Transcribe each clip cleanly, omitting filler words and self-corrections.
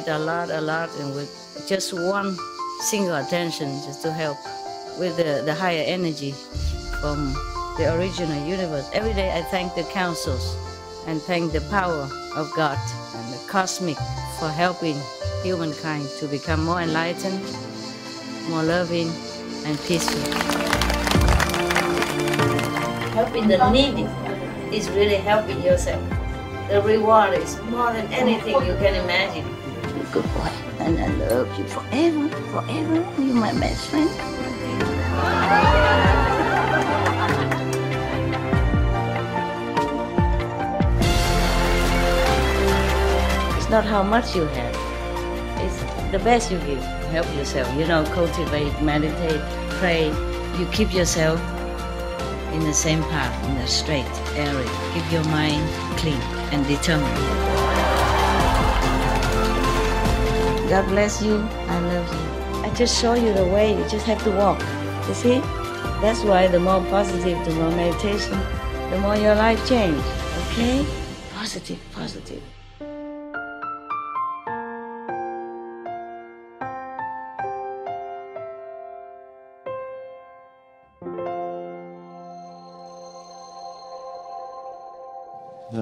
concentrate a lot, and with just one single attention, just to help with the higher energy from the original universe. Every day I thank the councils and thank the power of God and the cosmic for helping humankind to become more enlightened, more loving, and peaceful. Helping the needy is really helping yourself. The reward is more than anything you can imagine. You're a good boy, and I love you forever, forever. You're my best friend. It's not how much you have. It's the best you give. Help yourself. You know, cultivate, meditate, pray. You keep yourself in the same path, in the straight area. Keep your mind clean and determined. God bless you. I love you. I just show you the way. You just have to walk. You see? That's why the more positive, the more meditation, the more your life change. Okay? Positive, positive.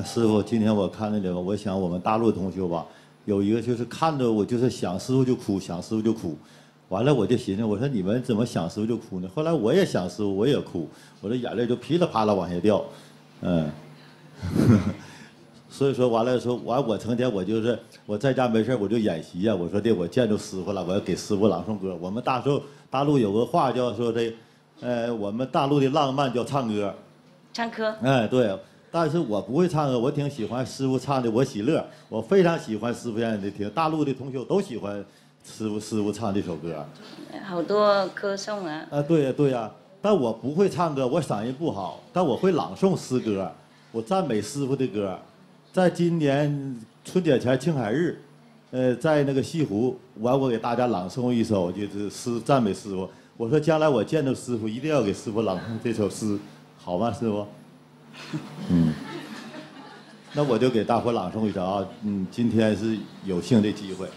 师傅，今天我看那个，我想我们大陆同学吧，有一个就是看着我就是想师傅就哭，想师傅就哭，完了我就寻思，我说你们怎么想师傅就哭呢？后来我也想师傅，我也哭，我的眼泪就噼里啪啦往下掉，所以说完了说完我成天我就是我在家没事我就演习呀，我说的我见着师傅了，我要给师傅朗诵歌。我们大陆有个话叫说的，我们大陆的浪漫叫唱歌，唱歌，对。但是我不会唱歌，我挺喜欢师傅唱的，我喜乐，我非常喜欢师傅演的听。大陆的同学都喜欢师傅唱这首歌，好多歌颂啊。对呀，但我不会唱歌，我嗓音不好，但我会朗诵诗歌，我赞美师傅的歌。在今年春节前青海日，在那个西湖，我给大家朗诵一首就是诗赞美师傅。我说将来我见到师傅一定要给师傅朗诵这首诗，好吗，师傅？那我就给大伙朗诵一首啊，今天是有幸的机会，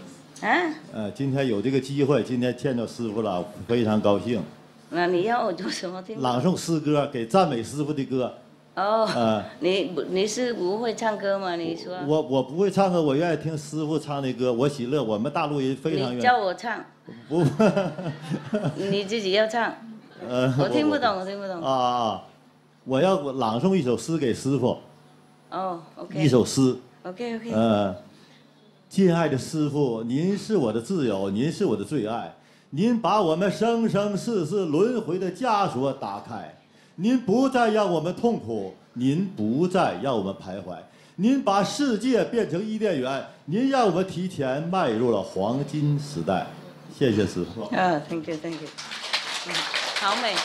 今天有这个机会，今天见到师傅了，非常高兴。那你要我做什么？朗诵诗歌，给赞美师傅的歌。你是不会唱歌吗？你说。我不会唱歌，我愿意听师傅唱的歌，我喜乐。我们大陆人非常愿意。你叫我唱。不。你自己要唱。我听不懂，我听不懂。我要朗诵一首诗给师傅。OK。一首诗。OK。敬爱的师傅，您是我的自由，您是我的最爱，您把我们生生世世轮回的枷锁打开，您不再让我们痛苦，您不再让我们徘徊，您把世界变成伊甸园，您让我们提前迈入了黄金时代。谢谢师傅。Thank you。好美。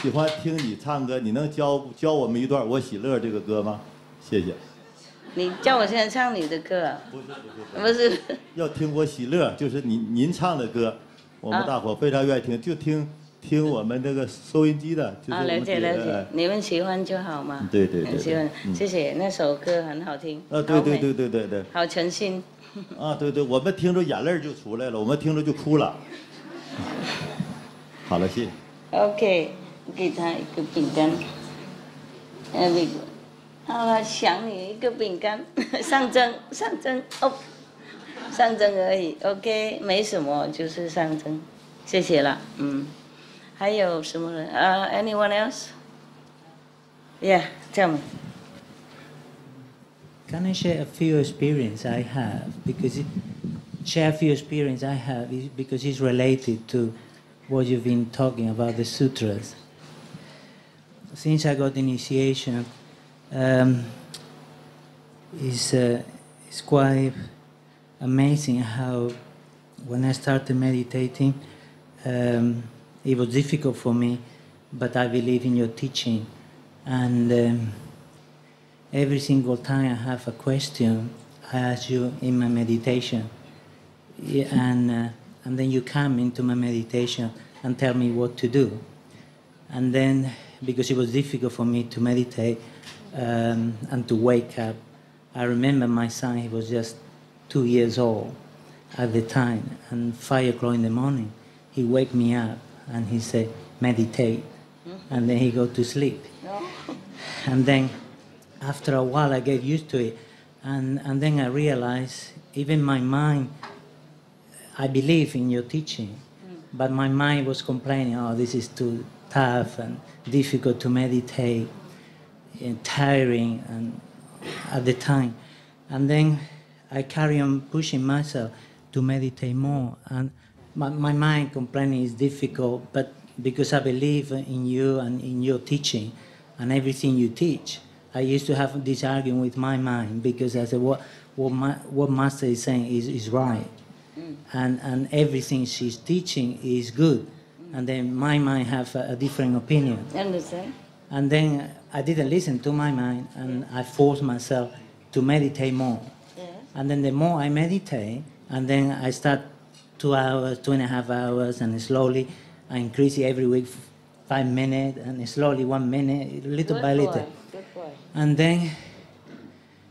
喜欢听你唱歌，你能教我们一段《我喜乐》这个歌吗？谢谢。你叫我现在唱你的歌啊？不是。要听《我喜乐》，就是您唱的歌，我们大伙非常愿意听，就听我们这个收音机的。就是了解，你们喜欢就好嘛。对。很喜欢，谢谢。那首歌很好听。对。好诚心。对，我们听着眼泪就出来了，我们听着就哭了。好了，谢谢。OK， 给他一个饼干。好了，想你一个饼干，象征哦，象征而已。OK， 没什么，就是象征。谢谢了，还有什么人？Anyone else? Yeah, tell me. Can I share a few experience I have? Share a few experience I have because it's related to what you've been talking about the sutras. Since I got initiation, it's quite amazing how when I started meditating, it was difficult for me, but I believe in your teaching. And every single time I have a question, I ask you in my meditation. And then you come into my meditation and tell me what to do. And then, because it was difficult for me to meditate and to wake up, I remember my son, he was just 2 years old at the time, and 5 o'clock in the morning, he wake me up and he said, meditate, and then he go to sleep. No. And then after a while I get used to it, and then I realized even my mind, I believe in your teaching, but my mind was complaining, oh, this is too tough and difficult to meditate and tiring and at the time. And then I carry on pushing myself to meditate more, and my mind complaining is difficult, but because I believe in you and in your teaching and everything you teach, I used to have this argument with my mind, because I said what Master is saying is right, and everything she's teaching is good, and then my mind have a different opinion. Understand? And then I didn't listen to my mind, and I forced myself to meditate more. Yeah. And then the more I meditate, and then I start 2 hours, 2.5 hours, and slowly I increase it every week 5 minutes, and slowly 1 minute, little Good by boy. little. Good boy. And then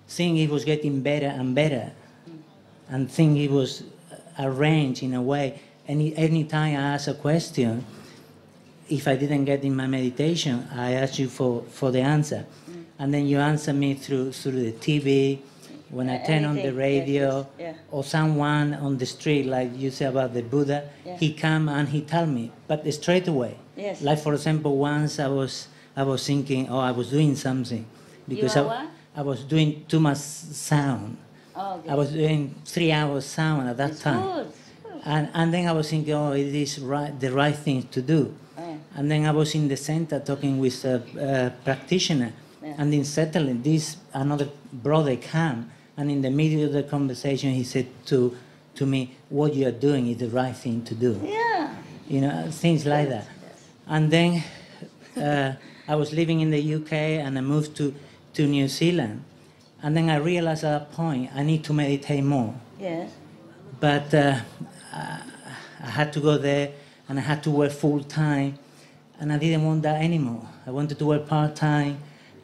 think it was getting better and better, and think it was arranged in a way. Any time I ask a question, if I didn't get in my meditation, I ask you for the answer. And then you answer me through the TV, when I turn on the Anything. radio, Yes. or someone on the street, like you say about the Buddha, Yeah. he come and he tell me, but straight away. Yes. Like for example, once I was thinking, oh, I was doing something, because You are what? I was doing too much sound. Oh, okay. I was doing 3 hours sound at that It's time. good. And then I was thinking, oh, it is the right thing to do. Oh. And then I was in the center talking with a practitioner, Yeah. and then suddenly another brother came, and in the middle of the conversation he said to me, what you are doing is the right thing to do. Yeah. You know, things like that. And then I was living in the UK, and I moved to New Zealand. And then I realized at that point I need to meditate more. Yes. But I had to go there, and I had to work full time, and I didn't want that anymore. I wanted to work part time,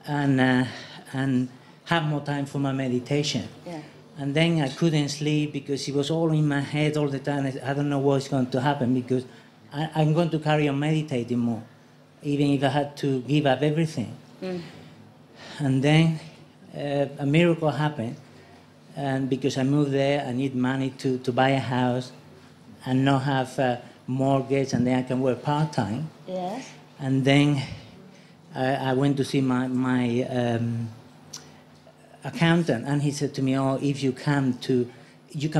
and have more time for my meditation. Yeah. And then I couldn't sleep because it was all in my head all the time. I don't know what's going to happen, because I'm going to carry on meditating more, even if I had to give up everything. And then a miracle happened. And because I moved there, I need money to buy a house and not have a mortgage, and then I can work part-time. Yes. And then I went to see my accountant, and he said to me, oh, if you can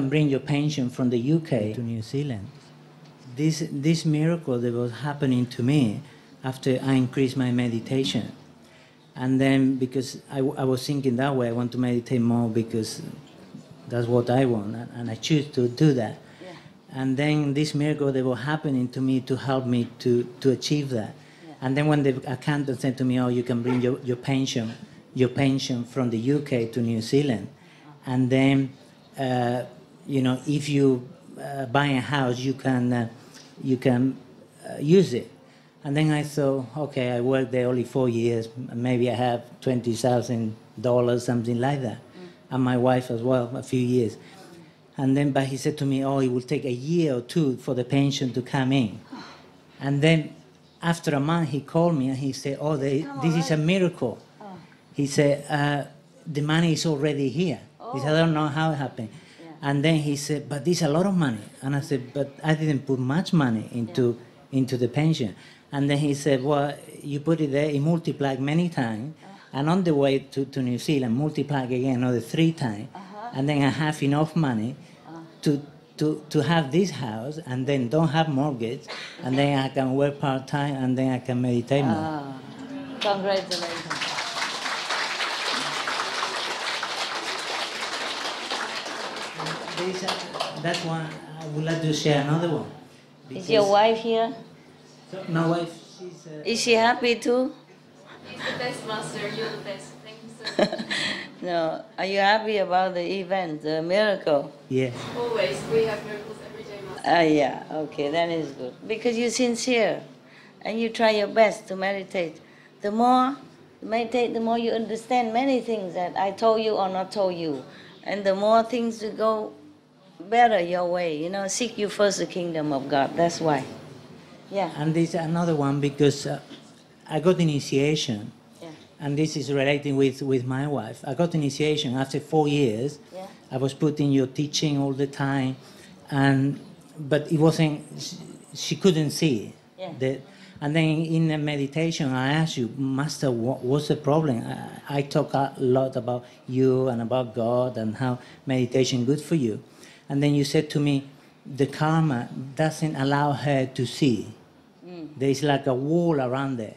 bring your pension from the UK to New Zealand. This miracle that was happening to me after I increased my meditation. And then because I was thinking that way, I want to meditate more because that's what I want, and I choose to do that. Yeah. And then this miracle that was happening to me to help me to achieve that. Yeah. And then when the accountant said to me, oh, you can bring your pension from the UK to New Zealand, and then if you buy a house, you can use it. And then I thought, okay, I worked there only 4 years, maybe I have $20,000, something like that, and my wife as well, a few years. And then, but he said to me, oh, it will take a year or two for the pension to come in. And then after a month, he called me and he said, oh, this is a miracle. He said, the money is already here. He said, I don't know how it happened. Yeah. And then he said, but this is a lot of money. And I said, but I didn't put much money into the pension. And then he said, well, you put it there, it multiplied many times. And on the way to New Zealand, multiplied again another 3 times. And then I have enough money to have this house, and then don't have mortgage, and then I can work part-time, and then I can meditate more. Congratulations. That's one. I would like to share another one. Is your wife here? So, my wife, she's... Is she happy too? He's the best, Master. You're the best. Thank you so much. No. Are you happy about the event, the miracle? Yeah. Always. We have miracles every day, Master. Yeah. Okay, that is good. Because you're sincere, and you try your best to meditate. The more Meditate, the more you understand many things that I told you or not told you. And the more things will go better your way. You know, seek you first the kingdom of God. That's why. Yeah. And there's another one because I got initiation. Yeah. And this is relating with my wife. I got initiation after 4 years. Yeah. I was putting your teaching all the time, but it wasn't. She couldn't see it. Yeah. And then in the meditation, I asked you, Master, what's the problem? I talk a lot about you and about God and how meditation good for you. And then you said to me, the karma doesn't allow her to see. There's like a wall around there.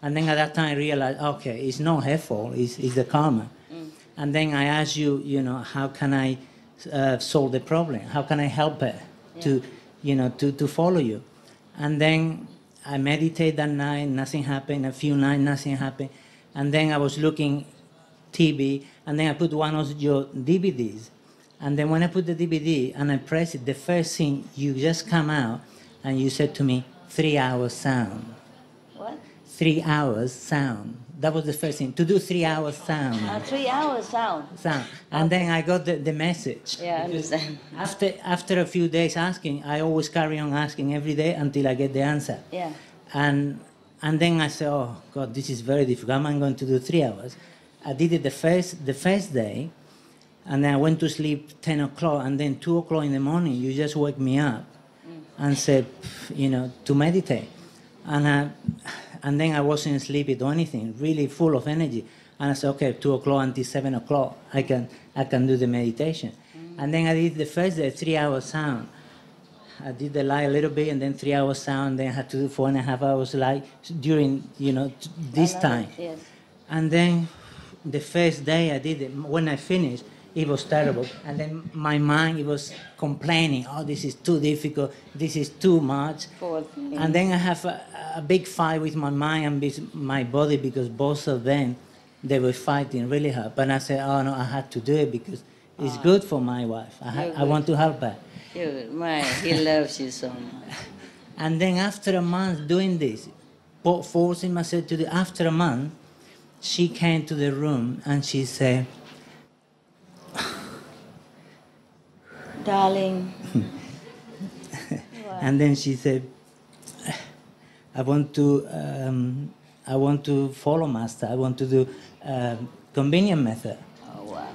And then at that time I realized, okay, it's not her fault, it's the karma. And then I asked you, you know, how can I solve the problem? How can I help her to, you know, to follow you? And then I meditated that night, nothing happened. A few nights, nothing happened. And then I was looking TV, and then I put one of your DVDs. And then when I put the DVD and I press it, the first thing you just come out and you said to me, 3 hours sound. What? 3 hours sound. That was the first thing, to do 3 hours sound. 3 hours sound. And then I got the message. Yeah, I understand. After a few days asking, I always carry on asking every day until I get the answer. Yeah. And then I said, oh, God, this is very difficult. I'm going to do 3 hours. I did it the first day, and then I went to sleep 10 o'clock, and then 2 o'clock in the morning, you just wake me up and said, you know, to meditate. And then I wasn't sleepy or anything, really full of energy. And I said, okay, 2 o'clock until 7 o'clock, I can do the meditation. And then I did the first day, 3 hours sound. I did the light a little bit, and then 3 hours sound. Then I had to do 4.5 hours light during, you know, this time. Yes. And then the first day I did it, when I finished, it was terrible. And then my mind, it was complaining, oh, this is too difficult, this is too much. And then I have a big fight with my mind and with my body, because both of them, they were fighting really hard. But I said, oh no, I had to do it because it's good for my wife. I want to help her. He loves you so much. And then after a month doing this, forcing myself to do, after a month, she came to the room and she said, darling. And then she said, I want to follow Master. I want to do convenient method. Oh, wow.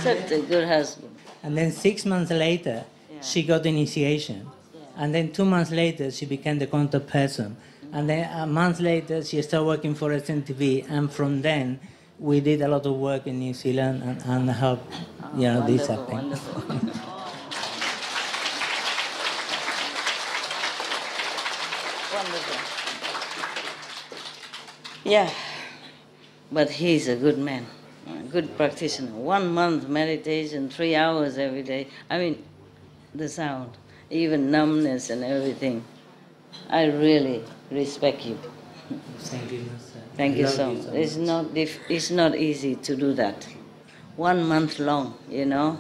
Such a good husband. And then 6 months later, she got initiation. And then 2 months later, she became the contact person. And then a month later, she started working for SNTV. And from then, we did a lot of work in New Zealand and helped, you know, this happen. Wonderful. Wonderful. Yeah, but he's a good man, a good practitioner. 1 month meditation, 3 hours every day. I mean, the sound, even numbness and everything. I really respect you. Thank you, Master. Thank you so much. much. It's not easy to do that. 1 month long, you know,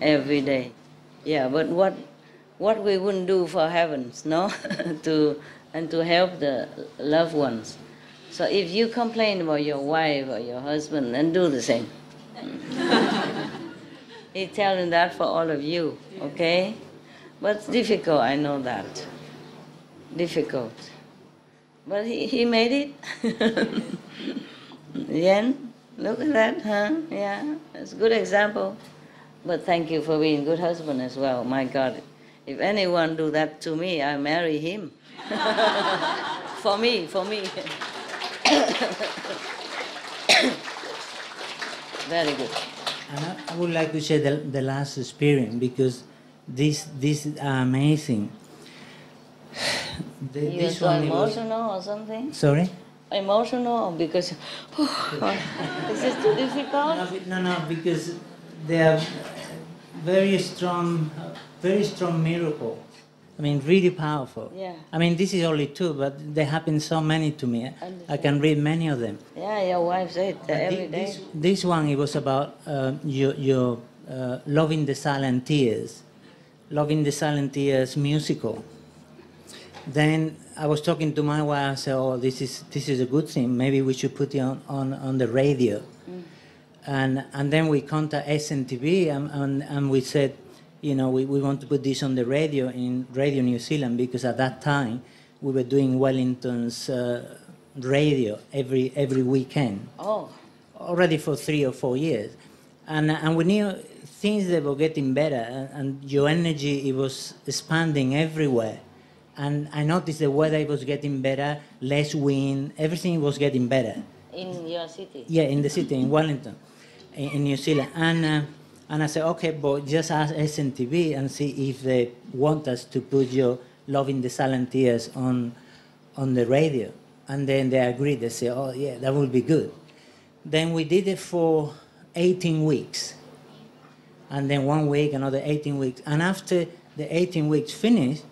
every day. Yeah, but what we wouldn't do for heavens, no? to help the loved ones. So if you complain about your wife or your husband, then do the same. He's telling that for all of you, okay? But it's difficult, I know that. Difficult. But he made it. Yen, look at that, huh? Yeah, it's a good example. But thank you for being a good husband as well. My God, if anyone do that to me, I marry him. For me. Very good. And I would like to share the last experience, because this is amazing. You're so emotional or something? Sorry? Emotional or because is this too difficult? No, because they are very strong miracle. I mean, really powerful. Yeah. I mean, this is only 2, but there happen so many to me. I can read many of them. Yeah, your wife said that every day. This one, it was about your loving the silent tears. Loving the Silent Tears musical. Then I was talking to my wife. I said, "Oh, this is a good thing. Maybe we should put it on the radio." And then we contacted SNTV and we said, we want to put this on the radio in Radio New Zealand, because at that time we were doing Wellington's radio every weekend. Oh. Already for 3 or 4 years, and we knew things that were getting better, and your energy, it was expanding everywhere. And I noticed the weather was getting better, less wind, everything was getting better. In your city? Yeah, in the city, in Wellington, in New Zealand. And I said, okay, but just ask SNTV and see if they want us to put your Loving the Silent Tears on the radio. And then they agreed. They said, oh, yeah, that would be good. Then we did it for 18 weeks. And then 1 week, another 18 weeks. And after the 18 weeks finished,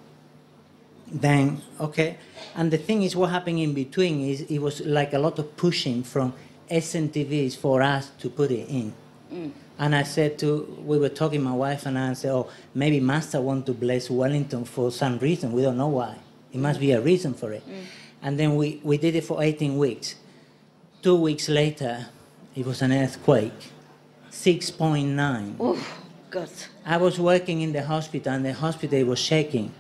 then, okay. And the thing is, what happened in between is it was like a lot of pushing from SNTVs for us to put it in. And I said we were talking, my wife and I said, oh, maybe Master want to bless Wellington for some reason. We don't know why. It must be a reason for it. And then we did it for 18 weeks. 2 weeks later, it was an earthquake, 6.9. Oh, God. I was working in the hospital, and the hospital was shaking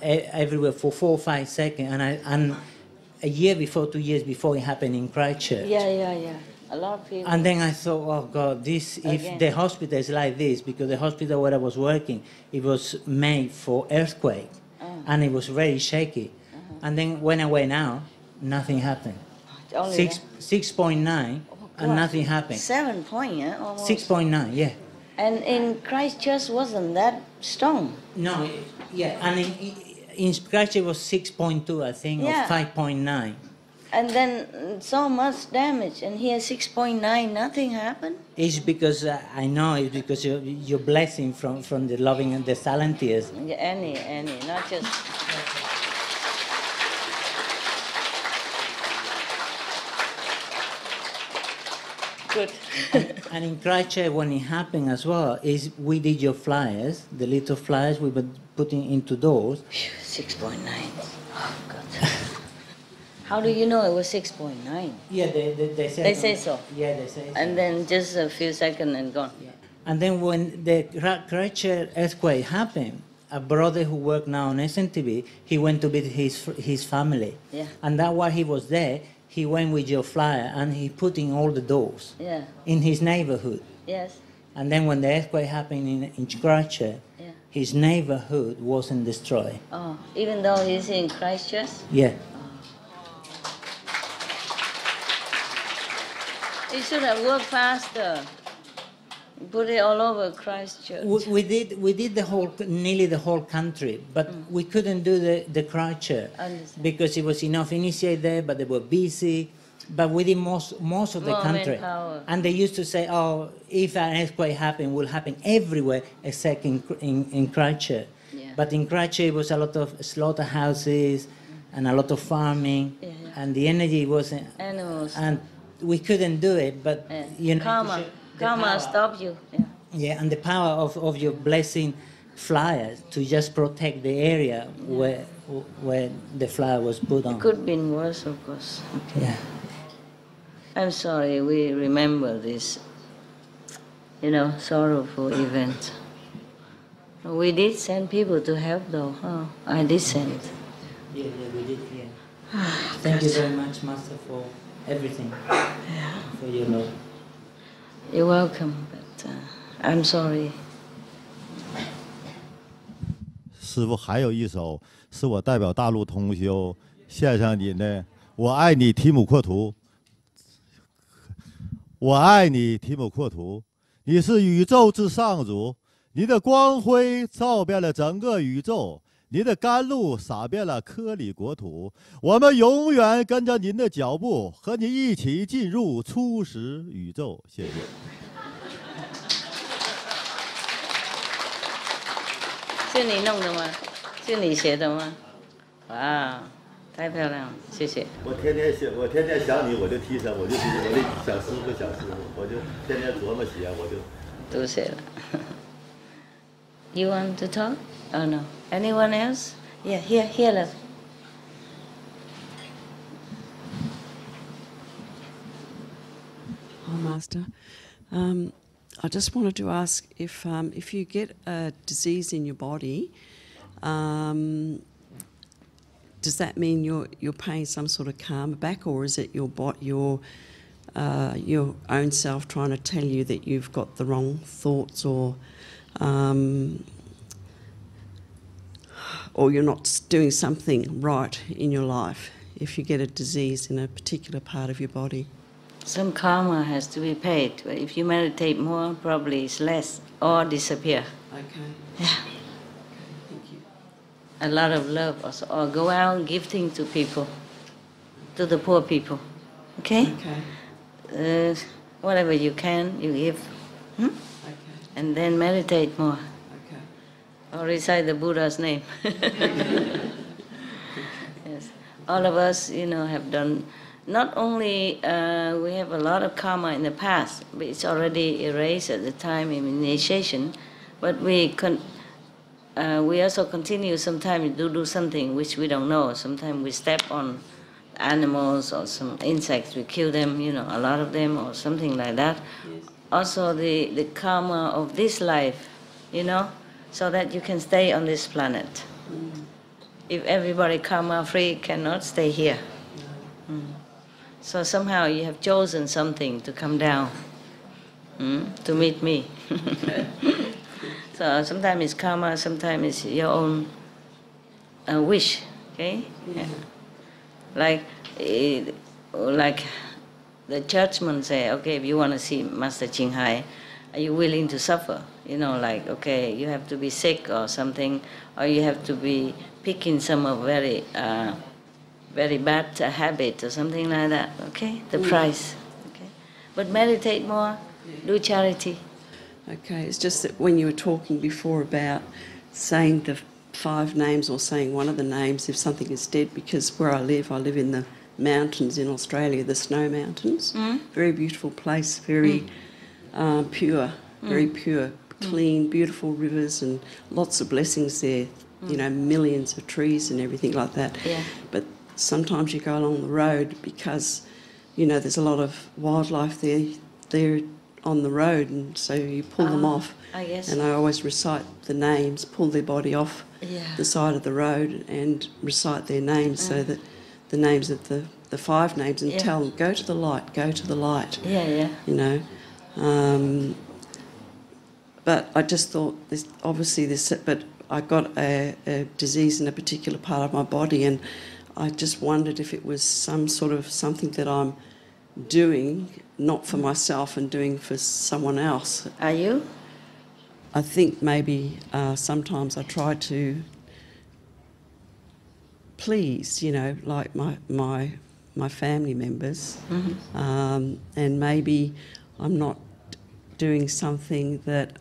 everywhere for 4 or 5 seconds. And a year before, 2 years before, it happened in Christchurch. Yeah. A lot of people. And then I thought, oh God, if the hospital is like this, because the hospital where I was working, it was made for earthquake, and it was very shaky. And then when I went out, nothing happened. 6.9, and nothing happened. 7 point, yeah, almost. 6.9, yeah. And in Christchurch wasn't that strong. No, yeah, and in Christchurch it was 6.2, I think, Yeah. or 5.9. And then so much damage, and here 6.9, nothing happened. It's because I know it's because your blessing from the Loving and the Silent Tears. Yeah, any, not just. Good. And in Christchurch, when it happened as well, is we did your flyers, the little flyers we were putting into doors. 6.9. Oh, God. How do you know it was 6.9? Yeah, they say. They say so. Yeah, they say so. And then just a few seconds and gone. Yeah. And then when the Christchurch earthquake happened, a brother who worked now on SNTV, he went to visit his family. Yeah. And that while he was there, he went with your flyer and he put in all the doors. Yeah. In his neighborhood. Yes. And then when the earthquake happened in Christchurch, Yeah. his neighborhood wasn't destroyed. Oh, even though he's in Christchurch? Yeah. You should have worked faster. Put it all over Christchurch. We did nearly the whole country, but we couldn't do the Christchurch Understand. because it was enough initiate there, but they were busy. But we did most of the More country. manpower. And they used to say, oh, if an earthquake happened, it will happen everywhere except in Christchurch. Yeah. But in Christchurch, it was a lot of slaughterhouses and a lot of farming, Yeah. and the energy wasn't. Animals. And we couldn't do it, but Yeah. you know. Karma. the Karma power- stopped you. Yeah. Yeah, and the power of your blessing flyers to just protect the area where the flyer was put on. Could have been worse, of course. Yeah. I'm sorry, we remember this, sorrowful event. We did send people to help, though. Oh, I did send. Yeah, we did, yeah. Thank you very much, Master, for everything. Yeah. For your love. You're welcome, but I'm sorry. 师父还有一首是我代表大陆同修献上你的，我爱你提姆阔图。我爱你提姆阔图，你是宇宙之上主，你的光辉照遍了整个宇宙，您的甘露洒遍了科里国土，我们永远跟着您的脚步，和你一起进入初始宇宙。谢谢。是你弄的吗？是你写的吗？哇，太漂亮了，谢谢。我天天想你，我就提神，我就想师傅，我就天天琢磨写，我就都写了。You want to talk? Oh no. Anyone else? Yeah, here, love. Hi, Master. I just wanted to ask if you get a disease in your body, does that mean you're paying some sort of karma back, or is it your own self trying to tell you that you've got the wrong thoughts, or you're not doing something right in your life if you get a disease in a particular part of your body? Some karma has to be paid. If you meditate more, probably it's less or disappear. Okay. Yeah. Okay, thank you. A lot of love also. Or go out gifting to people, to the poor people. Okay? Okay. Whatever you can, you give. Okay. And then meditate more. Okay. Or recite the Buddha's name. Yes. All of us, have done. Not only we have a lot of karma in the past, but it's already erased at the time of initiation, but we also continue sometimes to do something which we don't know. Sometimes we step on animals or some insects, we kill them, a lot of them or something like that. Yes. Also the karma of this life, so that you can stay on this planet. If everybody karma free, cannot stay here. So somehow you have chosen something to come down, to meet me. So sometimes it's karma, sometimes it's your own wish, okay? Yeah. Like the churchmen say, okay, if you want to see Master Ching Hai, are you willing to suffer? Okay, you have to be sick or something, or you have to be picking some of very bad habit or something like that, okay? The price, okay? But meditate more, do charity. Okay, it's just that when you were talking before about saying the 5 names or saying one of the names if something is dead, because where I live in the mountains in Australia, the snow mountains, very beautiful place, very pure, very pure, clean, beautiful rivers and lots of blessings there, millions of trees and everything like that. Yeah. But sometimes you go along the road because, there's a lot of wildlife there on the road, and so you pull them off. I guess. And I always recite the names, pull their body off the side of the road and recite their names, so that the names of the 5 names, and tell them, go to the light, go to the light. Yeah. But I just thought, but I got a disease in a particular part of my body, and I just wondered if it was some sort of something that I'm doing, not for myself and doing for someone else. Are you? I think maybe sometimes I try to please, like my family members, and maybe I'm not doing something that...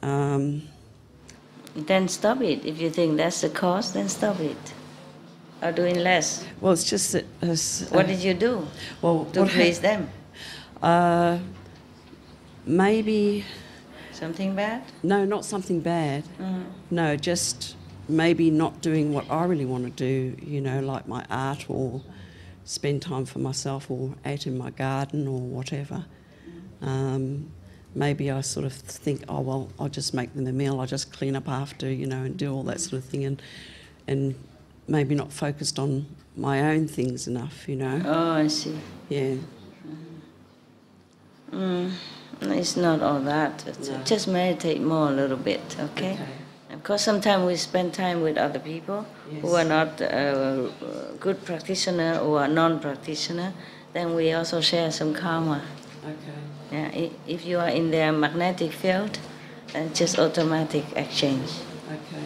Then stop it. If you think that's the cause, then stop it. Or doing less. Well, it's just that... what did you do to please them? Maybe... Something bad? No, not something bad. No, just maybe not doing what I really want to do, like my art, or spend time for myself, or out in my garden or whatever. Maybe I sort of think, oh, well, I'll just make them a meal, I'll just clean up after, and do all that sort of thing, and maybe not focused on my own things enough, Oh, I see. Yeah. It's not all that. Just meditate more a little bit, okay? Of course, sometimes we spend time with other people who are not good practitioner or non-practitioner. Then we also share some karma. Okay. Yeah, if you are in their magnetic field, then just automatic exchange. Okay.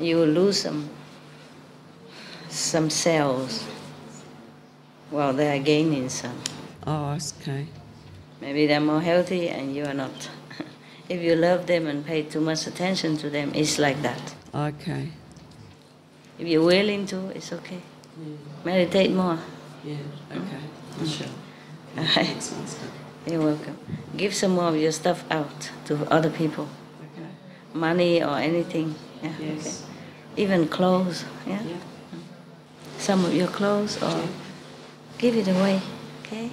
You will lose some cells while they are gaining some. Oh, okay. Maybe they're more healthy and you are not. If you love them and pay too much attention to them, it's like that. Okay. If you're willing to, it's okay. Meditate more. Yeah, okay. Sure. Thanks, You're welcome. Give some more of your stuff out to other people. Okay. money or anything. Yeah. Yes. Okay. Even clothes. Yeah. Yeah. Some of your clothes, or give it away. Okay.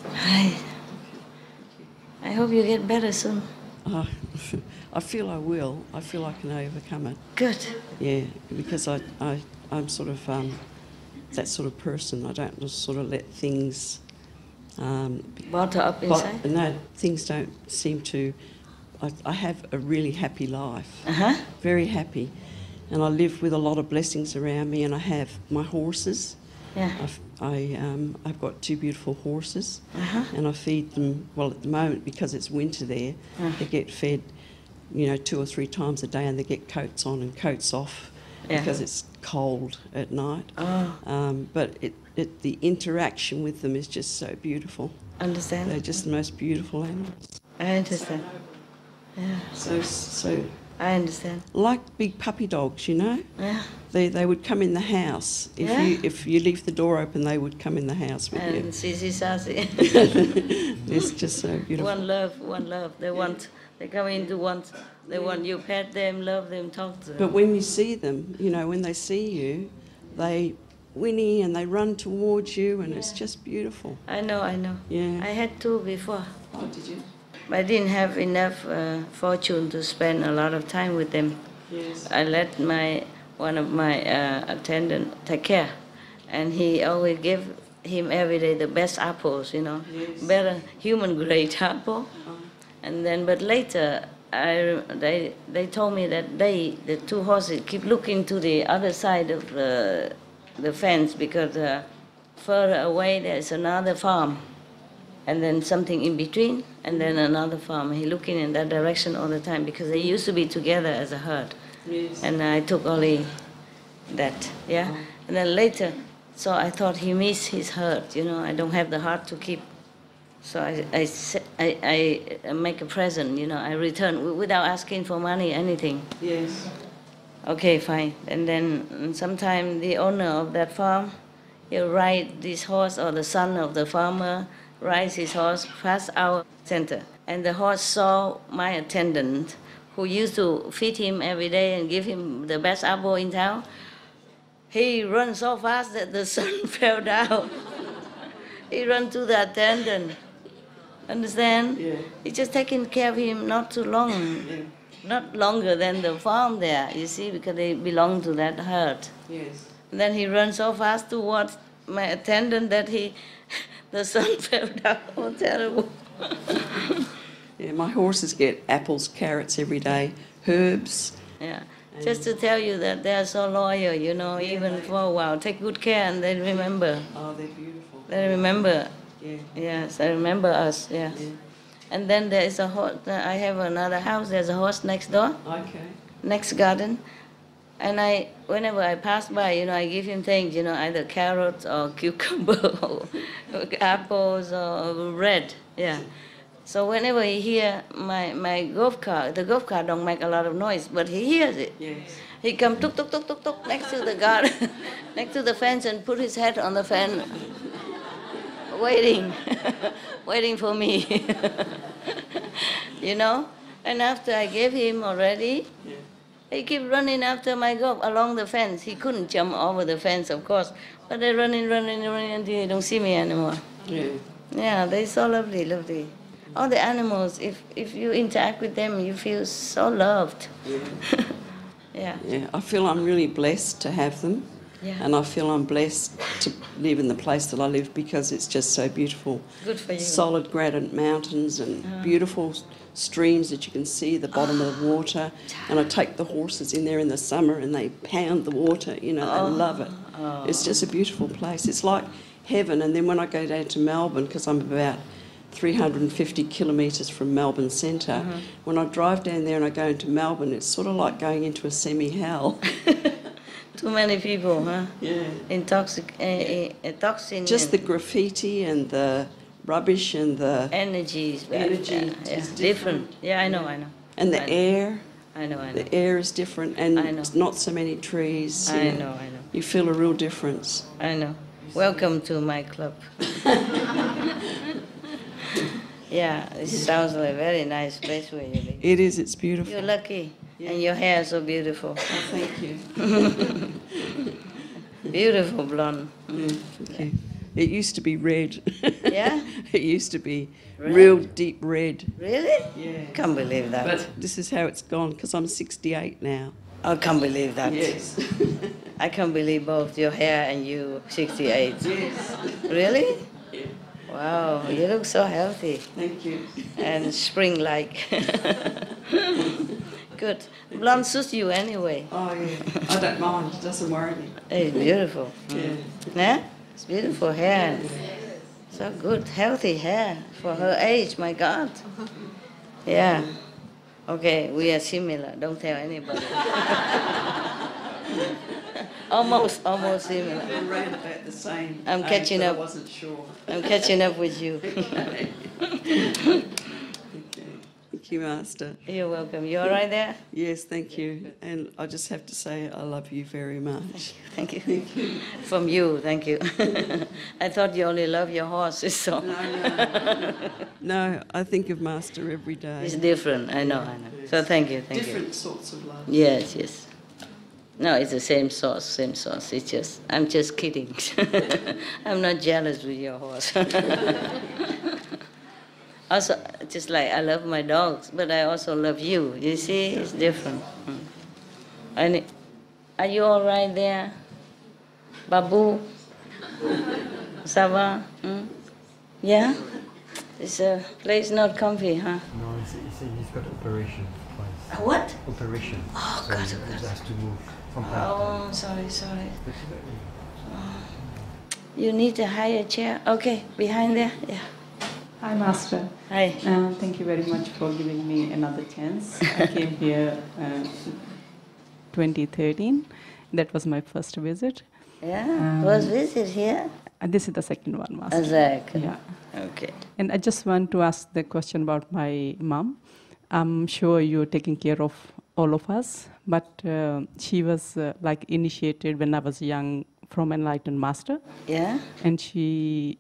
Okay. I hope you get better soon. I feel I will. I feel I can overcome it. Good. Yeah, because I'm sort of that sort of person. I don't just sort of let things Bottle up inside. no, things don't seem to. I have a really happy life. Very happy, and I live with a lot of blessings around me. And I have my horses. Yeah. I've got 2 beautiful horses, and I feed them. Well, at the moment, because it's winter there, they get fed, 2 or 3 times a day, and they get coats on and coats off because it's cold at night. But the interaction with them is just so beautiful. Understand? They're just the most beautiful animals. I understand. Yeah. So I understand. like big puppy dogs, Yeah. They would come in the house. If you leave the door open, they would come in the house with you. And sissy sassy. It's just so beautiful. One love. They come in to want. They want you pet them, love them, talk to them. But when you see them, when they see you, they whinny and they run towards you, and it's just beautiful. I know. Yeah. I had 2 before. Oh, did you? I didn't have enough fortune to spend a lot of time with them. Yes. I let one of my attendant take care, and he always gave him every day the best apples, Yes. better human grade apple. And then, but later, they told me that the 2 horses keep looking to the other side of the fence, because further away there's another farm, and then something in between, and then another farm. He looking in that direction all the time, because they used to be together as a herd. Yes. And I took only that, yeah. And then later, so I thought he missed his herd. I don't have the heart to keep. So I make a present. I return without asking for money, anything. Yes. Okay, fine. And then sometime the owner of that farm, he'll ride this horse, or the son of the farmer rides his horse past our center. And the horse saw my attendant, who used to feed him every day and give him the best apple in town. He ran so fast that the son fell down. He ran to the attendant. Understand? Yeah. He just taking care of him not too long. Yeah. Not longer than the farm there, you see, because they belong to that herd. Yes. And then he ran so fast towards my attendant that the son fell down. Oh, terrible. Yeah, my horses get apples, carrots every day, herbs. Yeah. Just to tell you that they are so loyal, even for a while. Take good care, and they remember. Oh, they're beautiful. They remember. Yeah. Yes, they remember us, yes. Yeah. And then there is a horse. I have another house. There's a horse next door, Okay. next garden. And whenever I pass by, I give him things, either carrots or cucumber or apples or bread. Yeah. So whenever he hear my golf cart, the golf cart don't make a lot of noise, but he hears it. Yes. He come tuk tuk tuk tuk tuk next to the garden, next to the fence, and put his head on the fence, waiting for me. And after I gave him already, he keep running after my golf along the fence. He couldn't jump over the fence, of course, but they're running until they don't see me anymore. Yeah. Yeah, they're so lovely. All the animals, if you interact with them, you feel so loved. Yeah. Yeah. Yeah. I feel I'm really blessed to have them. Yeah. And I feel I'm blessed to live in the place that I live, because it's just so beautiful. Good for you. Solid granite mountains and beautiful streams that you can see the bottom of the water. And I take the horses in there in the summer and they pound the water, they love it. It's just a beautiful place. It's like heaven. And then when I go down to Melbourne, because I'm about 350 kilometres from Melbourne Centre, when I drive down there and I go into Melbourne, it's sort of like going into a semi-hell. Too many people, huh? Yeah. Toxin. Just the graffiti and the rubbish and the energy is is different. Yeah, I know. And the air. I know. The air is different, and I know. not so many trees. I know. You feel a real difference. I know. Welcome to my club. Yeah, it sounds like a very nice place where you live. It is, it's beautiful. You're lucky. And your hair is so beautiful. Oh, thank you. Beautiful blonde. Yeah, thank you. It used to be red. Yeah? It used to be Red? real deep red. Really? Yeah. Can't believe that. But this is how it's gone, because I'm 68 now. I can't believe that. Yes. I can't believe both your hair and you 68. Yes. Really? Yeah. Wow, you look so healthy Thank you. and spring-like. Good. Blonde suits you anyway. Oh, yeah. I don't mind. It doesn't worry me. It's beautiful. Yeah. Yeah? It's beautiful hair. So good, healthy hair for her age, my God. Yeah. Okay, we are similar. Don't tell anybody. almost similar. We're around about the same. I'm age, catching but up. I wasn't sure. I'm catching up with you. Okay. Thank you, Master. You're welcome. You all right there? Yes, thank you. And I just have to say I love you very much. Thank you. From you, thank you. I thought you only love your horses, so. No, I think of Master every day. It's different, I know. So thank you. Different sorts of love. Yes. No, it's the same sauce. It's just, I'm just kidding. I'm not jealous with your horse. Also, just like I love my dogs, but I also love you. You see, it's different. And are you all right there? Babu? Ça va? Yeah? Is the place not comfy, huh? No, he's got operation twice. What? Operation. Oh, so God, he God. has to move from time to Oh, sorry. You need a higher chair? Okay, behind there? Yeah. Hi, Master. Hi. Thank you very much for giving me another chance. I came here 2013. That was my first visit. Yeah? Was visit here? This is the second one, Master. Exactly. Yeah. Okay. And I just want to ask the question about my mom. I'm sure you're taking care of all of us, but she was like initiated when I was young from Enlightened Master. Yeah? And she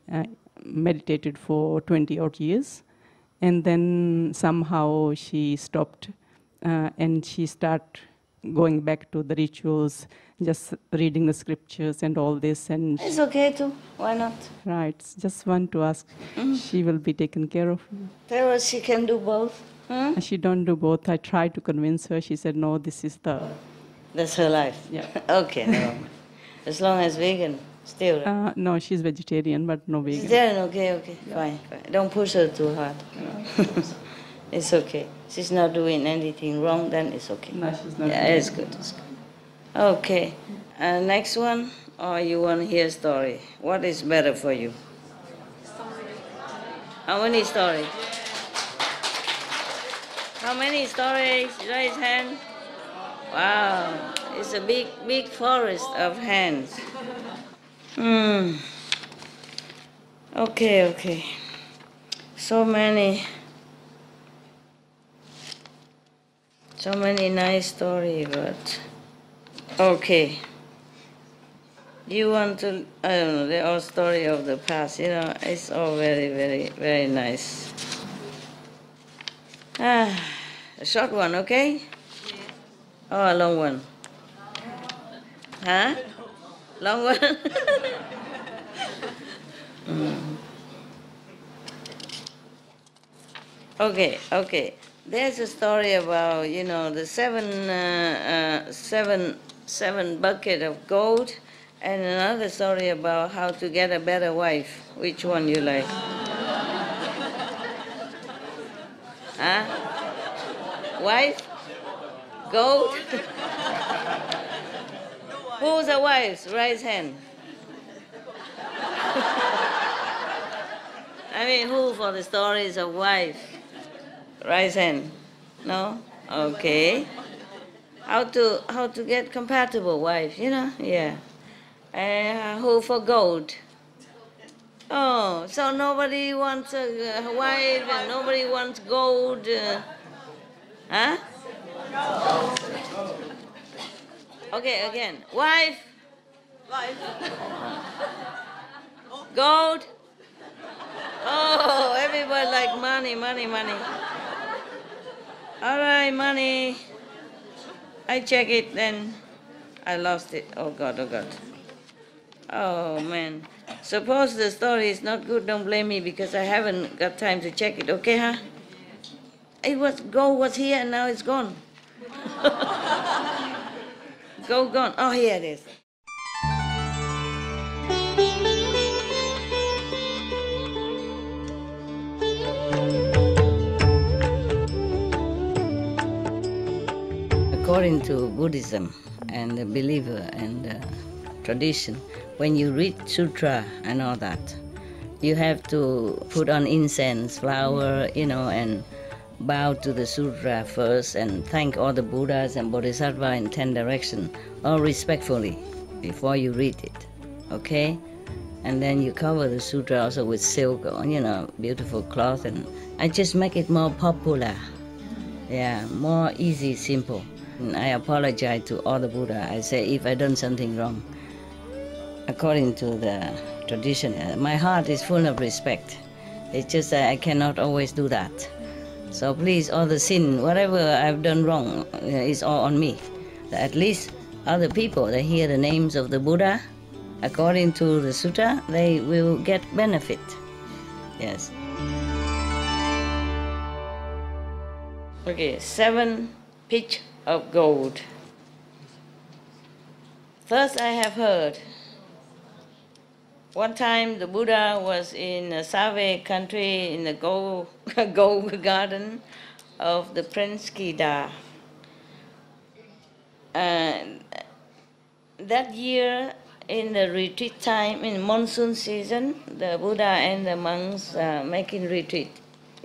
meditated for 20 odd years, and then somehow she stopped and she started going back to the rituals, just reading the scriptures and all this. And It's okay too. Why not? right, just want to ask, she will be taken care of. Tell her she can do both. She don't do both. I tried to convince her. She said no, this is the That's her life. yeah. Okay. No. As long as vegan, still. No, she's vegetarian, but no vegan. Vegetarian, okay. Fine. Don't push her too hard. It's okay. She's not doing anything wrong, then it's okay. No, she's not. Yeah, it's good. Okay. Next one, or you want to hear a story? What is better for you? How many stories? How many stories? Raise hand. Wow, it's a big forest of hands. Okay. So many nice stories, but okay. You want to? I don't know. They're all story of the past. You know, it's all very nice. A short one, okay? Oh, a long one. Huh? Long one? Okay. There's a story about, the seven bucket of gold, and another story about how to get a better wife. Which one you like? Huh? Wife? Gold? Who's a wife? Raise hand. I mean, who for the stories of wife? Raise hand. No? Okay. How to get compatible wife, Yeah. Who for gold? Oh, so nobody wants a wife and nobody wants gold. Huh? Okay, again. Wife? Gold? Oh, everybody like money. money, money, money. All right, money. I check it, then I lost it. Oh God, oh God. Oh man. Suppose the story is not good, don't blame me because I haven't got time to check it, okay, huh? It was gold was here and now it's gone. Gold gone. Oh, here it is. According to Buddhism and the believer and tradition, when you read sutra and all that, you have to put on incense, flower, and bow to the sutra first and thank all the Buddhas and Bodhisattvas in 10 directions, all respectfully, before you read it, okay? And then you cover the sutra also with silk, beautiful cloth, and I just make it more popular. Yeah, more easy, simple. And I apologize to all the Buddha. I say if I done something wrong, according to the tradition, my heart is full of respect. It's just that I cannot always do that. So please, all the sin, whatever I've done wrong, is all on me. At least other people, they hear the names of the Buddha, according to the sutra, they will get benefit. Yes. Okay, 7 pitch of gold. First I have heard, one time the Buddha was in a Save country in the gold garden of the Prince Kida. And that year, in the retreat time, in monsoon season, the Buddha and the monks making retreat.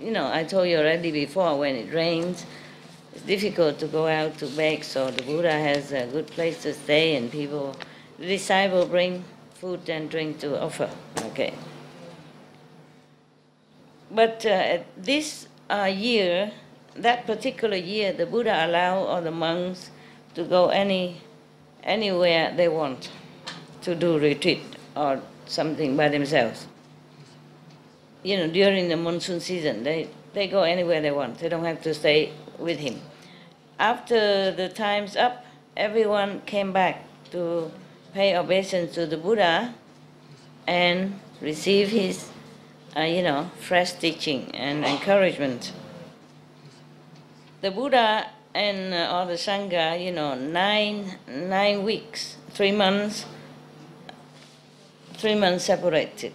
I told you already before, when it rains, it's difficult to go out to beg, so the Buddha has a good place to stay, and the disciple bring food and drink to offer. Okay. But this year, that particular year, the Buddha allowed all the monks to go anywhere they want to do retreat or something by themselves. During the monsoon season, they go anywhere they want. They don't have to stay with him. After the time's up, everyone came back to pay obeisance to the Buddha and receive his, fresh teaching and encouragement. The Buddha and all the Sangha, 9 weeks, 3 months separated.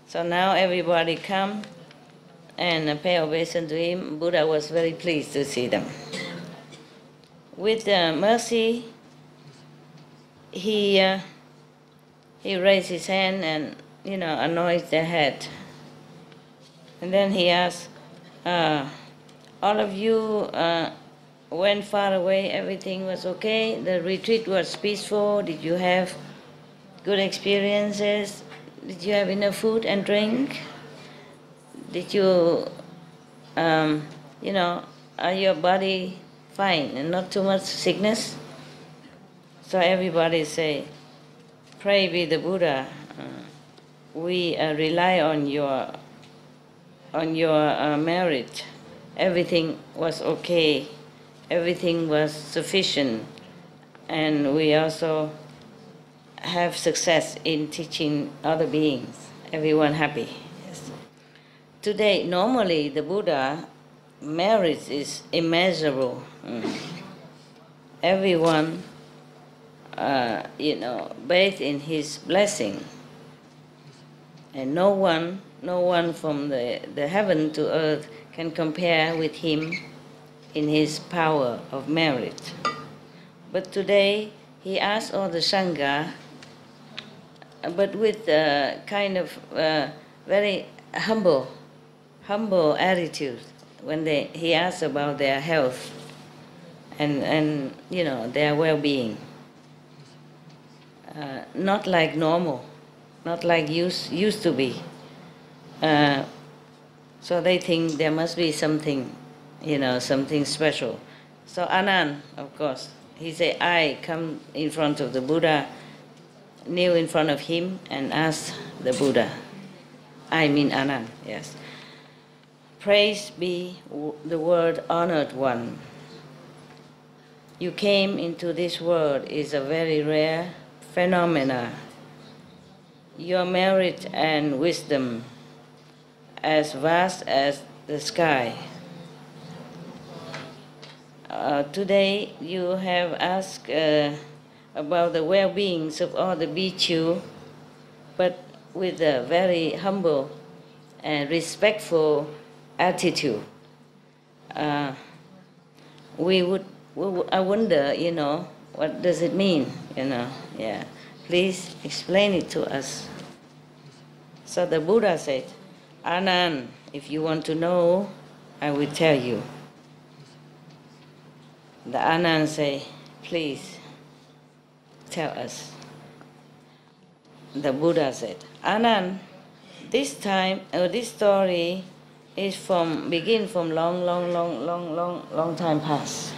So now everybody come and pay obeisance to him. Buddha was very pleased to see them. With mercy, he raised his hand and, anointed their head. And then he asked, all of you went far away, everything was okay, the retreat was peaceful, did you have good experiences? Did you have enough food and drink? Did you, are your body fine and not too much sickness? So everybody say, pray be the Buddha. We rely on your merit. Everything was okay. Everything was sufficient. And we also have success in teaching other beings. Everyone happy. Yes. Today, normally the Buddha merit is immeasurable. Everyone, bathed in his blessing, and no one from the heaven to earth can compare with him in his power of merit. But today he asked all the Sangha, but with a kind of very humble attitude, when he asked about their health and their well-being. Not like normal, not like used to be. So they think there must be something, something special. So Anand, of course, he said, I come in front of the Buddha, kneel in front of him and ask the Buddha. I mean Anand, yes. Praise be the word honored one. You came into this world is a very rare phenomena. Your merit and wisdom as vast as the sky. Today you have asked about the well-beings of all the bhikkhu, but with a very humble and respectful attitude. I wonder, what does it mean, Yeah. Please explain it to us. So the Buddha said, Anand, if you want to know, I will tell you. The Anand say, please tell us. The Buddha said, Anand, this story is begin from long time past.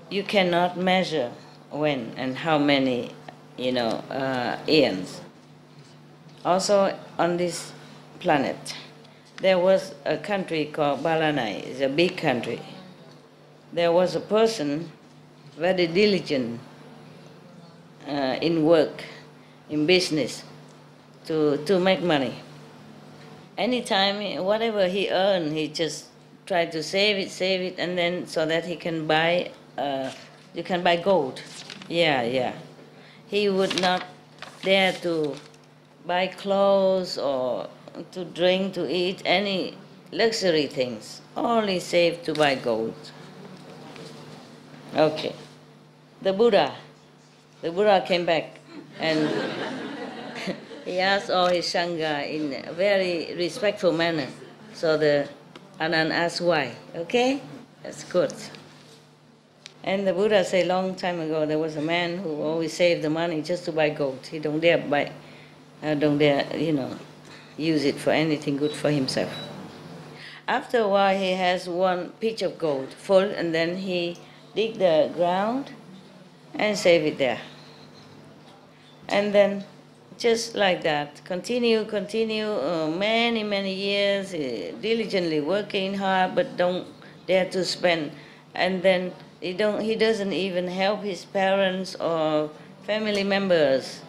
You cannot measure when and how many, eons. Also on this planet, there was a country called Balanai. It's a big country. There was a person very diligent in work, in business, to make money. Anytime, whatever he earned, he just tried to save it, and then so that he can buy, you can buy gold. Yeah. He would not dare to buy clothes or to drink, to eat, any luxury things. Only save to buy gold. Okay. The Buddha came back and he asked all his Sangha in a very respectful manner. So the Anand asked why. Okay? That's good. And the Buddha said long time ago there was a man who always saved the money just to buy gold. He don't dare buy, use it for anything good for himself. After a while he has one pitch of gold full, and then he dig the ground and save it there. And then just like that, continue, many years, diligently working hard, but don't dare to spend. And then he doesn't even help his parents or family members.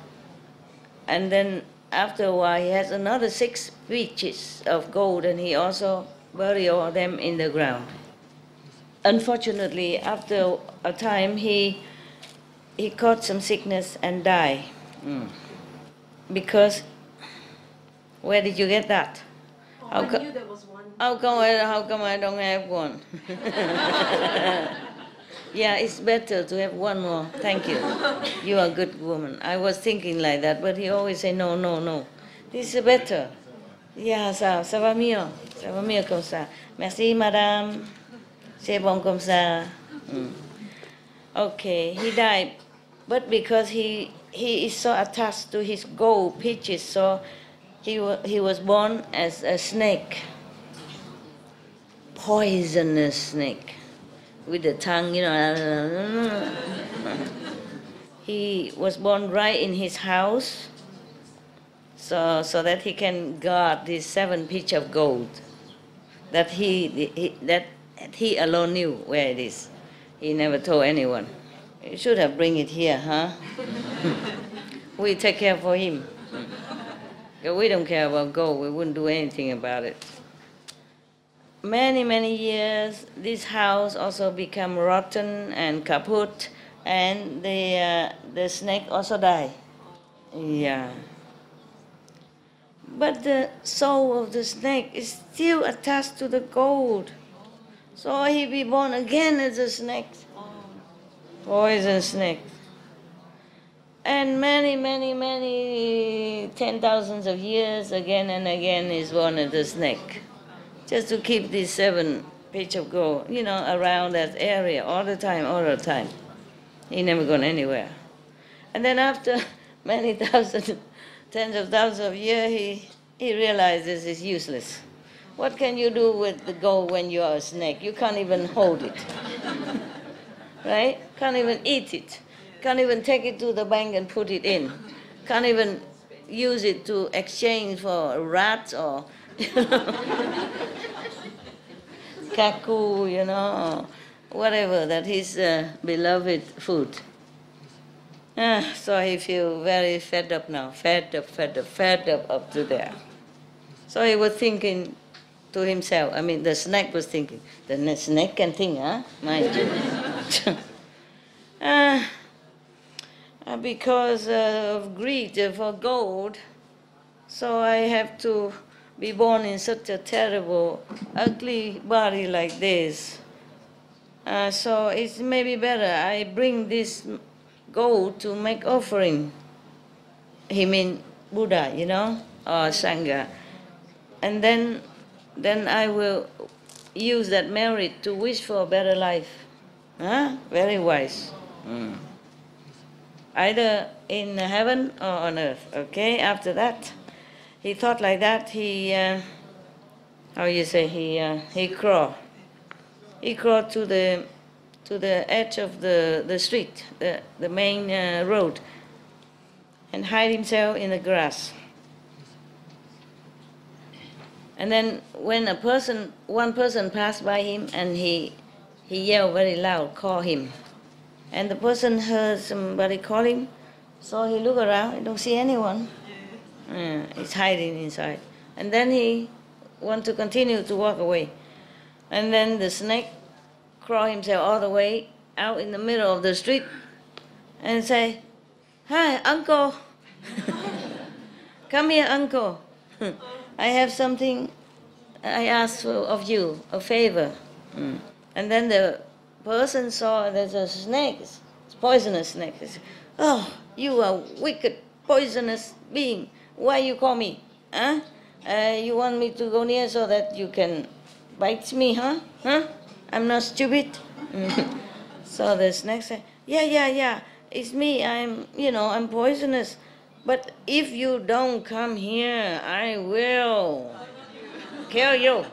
And then after a while, he has another 6 pitches of gold, and he also bury all them in the ground. Unfortunately, after a time, he caught some sickness and died. Because, where did you get that? I knew there was one. How come I don't have one? Yeah, it's better to have one more. Thank you. You are a good woman. I was thinking like that, but he always say no. This is better. Yeah, ça va mieux comme ça. Merci, madame. C'est bon comme ça. Okay, he died, but because he is so attached to his gold pitches, so he was born as a snake, poisonous snake, with the tongue, He was born right in his house, so that he can guard these 7 pitch of gold that he alone knew where it is. He never told anyone. You should have bring it here, huh? We take care for him. We don't care about gold. We wouldn't do anything about it. Many years, this house also become rotten and kaput, and the snake also died. Yeah. But the soul of the snake is still attached to the gold. So he be born again as a snake. Poison snake. And many 10,000s of years, again and again, is born as a snake. Just to keep these 7 pitch of gold, around that area all the time. He never gone anywhere. And then after many thousands, tens of thousands of years, he realizes it's useless. What can you do with the gold when you are a snake? You can't even hold it. Right? Can't even eat it. Can't even take it to the bank and put it in. Can't even use it to exchange for rats or Kaku, whatever, that his beloved food. So he feel very fed up now, fed up up to there. So he was thinking to himself, the snake was thinking, the snake can think, mind you. Because of greed for gold, so I have to be born in such a terrible, ugly body like this. So it's maybe better I bring this gold to make offering. He mean Buddha, or Sangha. And then I will use that merit to wish for a better life. Very wise. Either in heaven or on earth. Okay, after that, he thought like that. He, he crawled. He crawled to the edge of the street, the main road, and hide himself in the grass. And then when one person passed by him, and he yelled very loud, call him. And the person heard somebody call him, so he looked around, he don't see anyone. He's hiding inside. And then he want to continue to walk away. And then the snake crawled himself all the way out in the middle of the street and say, "Hi, uncle." "Come here, uncle. I have something I ask of you, a favor." And then the person saw there's a snake, it's poisonous snake. He said, "Oh, you are wicked, poisonous being. Why you call me? You want me to go near so that you can bite me, huh? I'm not stupid." So the snake said, yeah, it's me. I'm poisonous. But if you don't come here, I will kill you.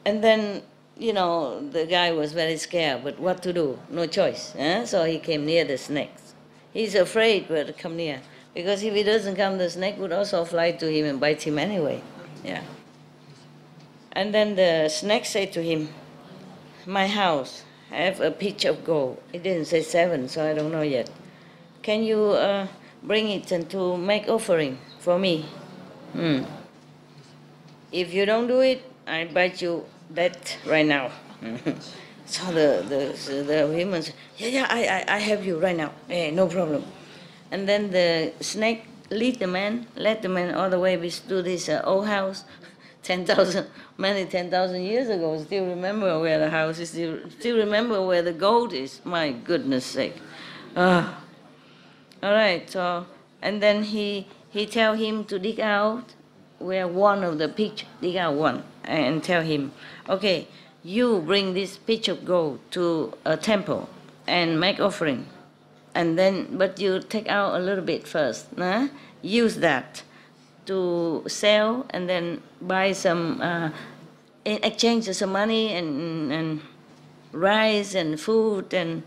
And then, the guy was very scared, but what to do? No choice. So he came near the snakes. He's afraid to come near, because if he doesn't come, the snake would also fly to him and bite him anyway. Yeah. And then the snake said to him, "My house have a pitch of gold." It didn't say 7, so I don't know yet. "Can you bring it and to make offering for me? If you don't do it, I bite you dead right now." So the women said, yeah, I have you right now. No problem. And then the snake led the man all the way to this old house, 10,000 years ago. Still remember where the house is, still remember where the gold is. My goodness sake. All right, so, and then he tell him to dig out where one of the pitch, dig out one, and tell him, "Okay, you bring this pitch of gold to a temple and make offering. And then, but you take out a little bit first. Use that to sell, and then buy some, in exchange of some money and rice and food and,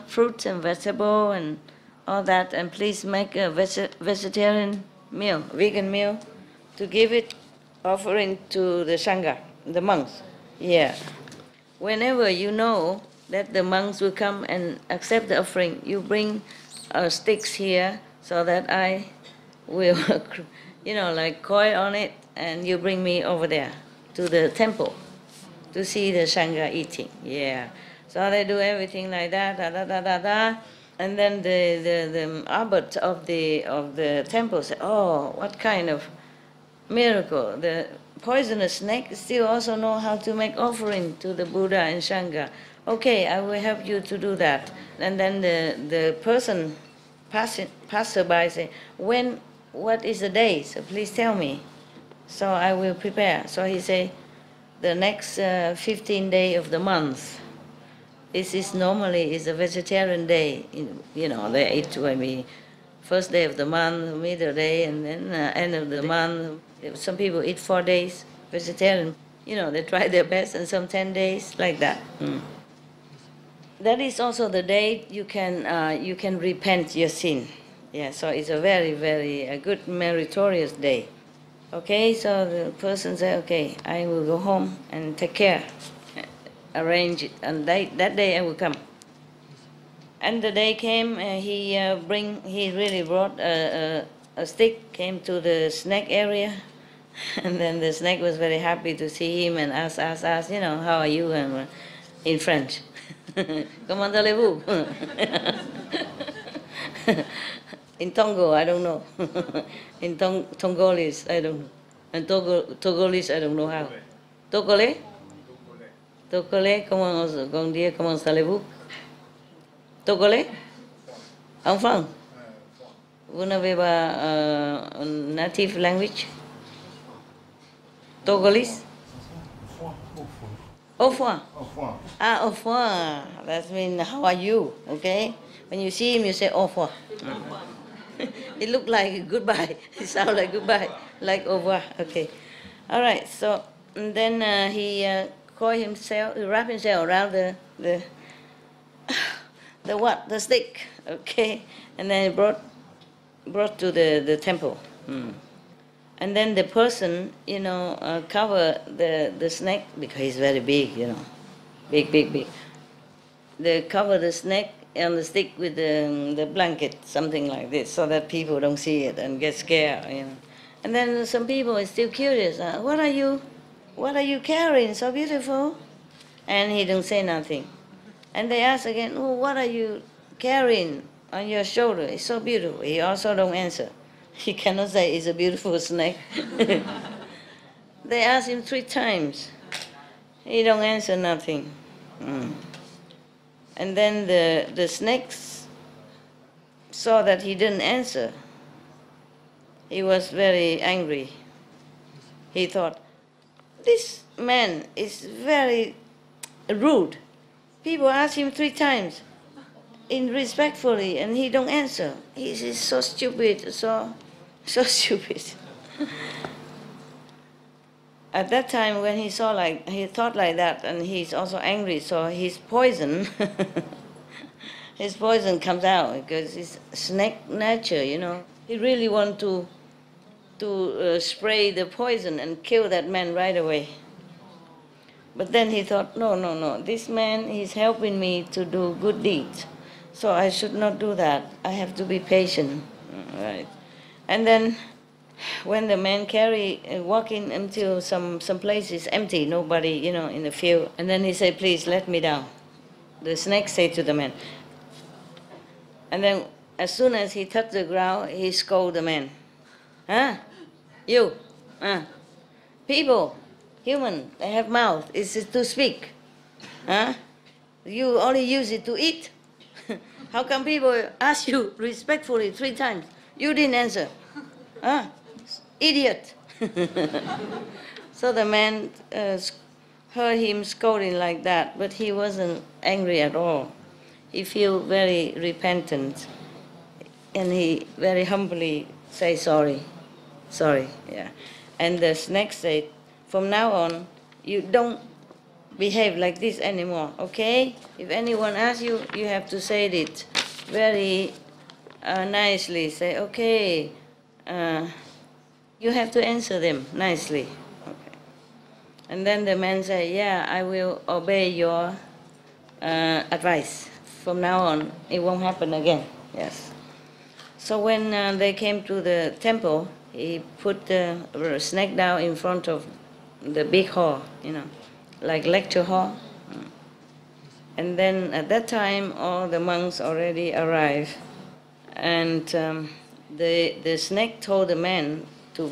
fruits and vegetable and all that. And please make a vegetarian meal, vegan meal, to give it offering to the Sangha, the monks." Yeah. Whenever you know that the monks will come and accept the offering, you bring sticks here so that I will, like coil on it, and you bring me over there to the temple to see the Sangha eating. Yeah. So they do everything like that, and then the abbot of the temple said, "Oh, what kind of miracle! The poisonous snake still also know how to make offering to the Buddha and Sangha. Okay, I will help you to do that." And then the person passerby say, what is the day? So please tell me, so I will prepare. So he say, the next 15th day of the month. This is normally is a vegetarian day. They eat maybe first day of the month, middle day, and then end of the month. Some people eat 4 days vegetarian. They try their best, and some 10 days like that. That is also the day you can repent your sin. Yeah, so it's a very, very good meritorious day. Okay, so the person said, okay, I will go home and take care, arrange it, and that day I will come. And the day came, he really brought a stick, came to the snake area, and then the snake was very happy to see him and asked, how are you, and in French. Comment allez-vous? In Tongo, I don't know. In Tongolese, I don't know. And Togolese, I don't know how. Togolais? Togolais, comment allez-vous? Togolais? Enfant? Vous n'avez pas native language? Togolese? Au foie. Ah, au foie. That means, how are you? Okay? When you see him, you say, au foie. It looked like goodbye. It sounds like goodbye, like au revoir. Okay. All right. So and then he coiled himself, he wrapped himself around the stick. Okay. And then he brought to the temple. And then the person, cover the snake because he's very big, big. They cover the snake on the stick with the blanket, something like this, so that people don't see it and get scared. And then some people are still curious. What are you carrying? So beautiful. And he don't say nothing. And they ask again, what are you carrying on your shoulder? It's so beautiful. He also don't answer. He cannot say it's a beautiful snake. They ask him 3 times. He don't answer nothing. And then the snakes saw that he didn't answer. He was very angry. He thought, this man is very rude. People ask him 3 times, respectfully, and he don't answer. He's so stupid, so stupid. At that time, when he thought like that, and he's also angry, so his poison comes out because it's snake nature, He really want to spray the poison and kill that man right away. But then he thought, no, this man is helping me to do good deeds, so I should not do that. I have to be patient, right? And then when the man walking until some place is empty, nobody, in the field, and then he said, please let me down. The snake said to the man. And then as soon as he touched the ground, he scolded the man. You, people, human, they have mouth, it's to speak. You only use it to eat. How come people ask you respectfully 3 times? You didn't answer. Idiot. So the man heard him scolding like that, but he wasn't angry at all. He felt very repentant, and he very humbly say sorry, yeah. And the snake said, from now on, you don't behave like this anymore, okay? If anyone asks you, you have to say it very nicely. Say, okay. You have to answer them nicely. Okay. And then the man said, yeah, I will obey your advice. From now on, it won't happen again. Yes. So when they came to the temple, he put the snake down in front of the big hall, like lecture hall. And then at that time, all the monks already arrived. And the snake told the man to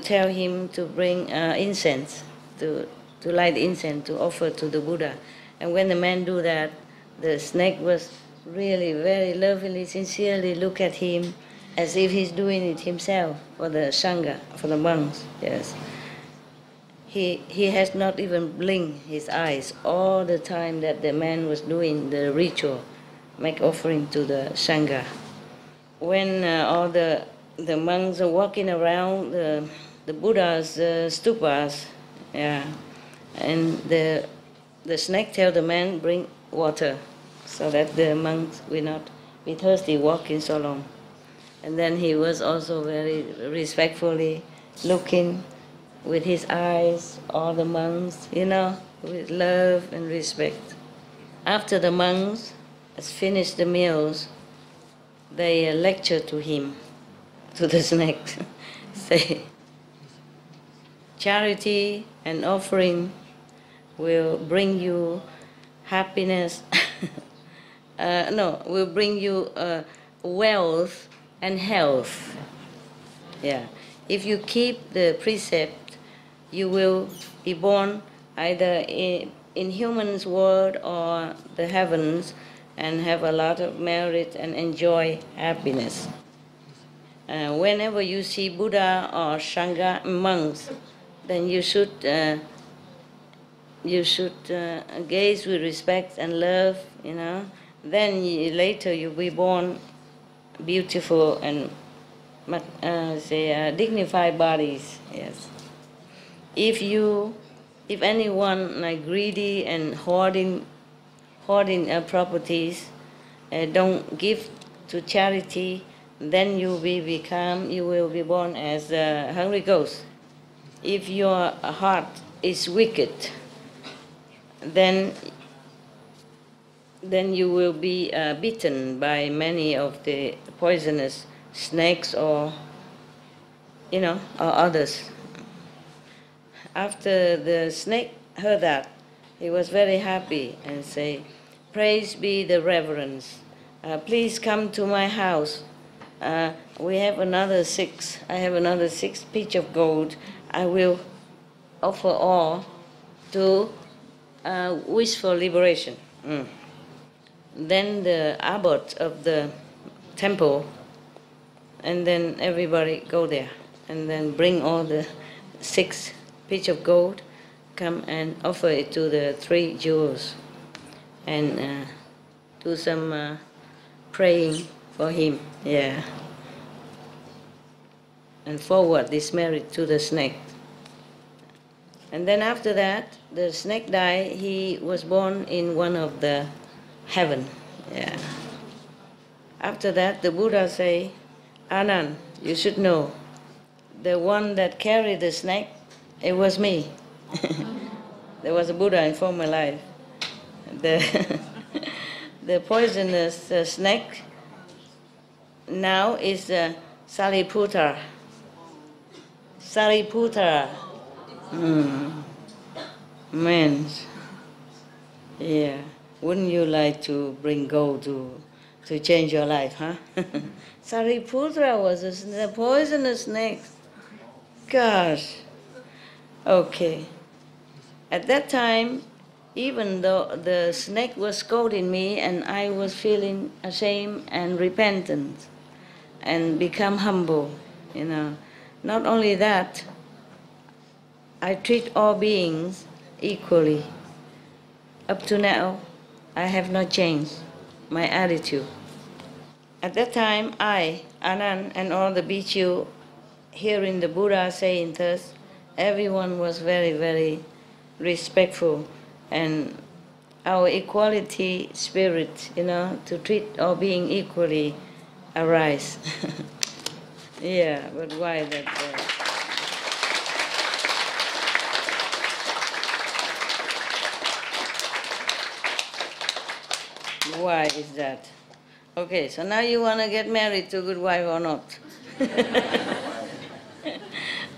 tell him to bring incense, to light incense, to offer to the Buddha. And when the man do that, the snake was really very lovingly, sincerely look at him as if he's doing it himself for the Sangha, for the monks, yes. He has not even blinked his eyes all the time that the man was doing the ritual, make offering to the Sangha. When all the monks are walking around the Buddha's stupas, yeah, and the snake tell the man, bring water. so that the monks will not be thirsty walking so long. And then he was also very respectfully looking with his eyes, all the monks, with love and respect. After the monks has finished the meals, they lecture to him, to the snake, say, charity and offering will bring you happiness, will bring you wealth and health. Yeah. If you keep the precept, you will be born either in human's world or the heavens and have a lot of merit and enjoy happiness. Whenever you see Buddha or Sangha monks, then you should gaze with respect and love, Then later you'll be born beautiful and dignified bodies. Yes. If anyone like greedy and hoarding properties, don't give to charity, then you will be born as a hungry ghost. If your heart is wicked, then you will be bitten by many of the poisonous snakes or others. After the snake heard that, he was very happy and say, "Praise be the reverence. Please come to my house. We have another 6. I have another 6 pieces of gold. I will offer all to wish for liberation." Then the abbot of the temple, and then everybody go there, and then bring all the 6 pieces of gold, come and offer it to the 3 jewels, and do some praying for him, and forward this merit to the snake. And then after that, the snake died. He was born in one of the heaven. After that, the Buddha say, "Anand, you should know, the one that carried the snake, it was me." There was a Buddha in former life. The poisonous snake now is Sariputta. Sariputta. Man. Yeah. Wouldn't you like to bring gold to change your life, huh? Sariputta was the poisonous snake. Gosh. Okay. At that time, even though the snake was scolding me and I was feeling ashamed and repentant and become humble, Not only that, I treat all beings equally. Up to now, I have not changed my attitude. At that time, I, Anand, and all the bhikkhu hearing the Buddha saying thus, everyone was very, very respectful, and our equality spirit, to treat all beings equally arise. Yeah, but why that? Why is that? Okay, so now you want to get married to a good wife or not?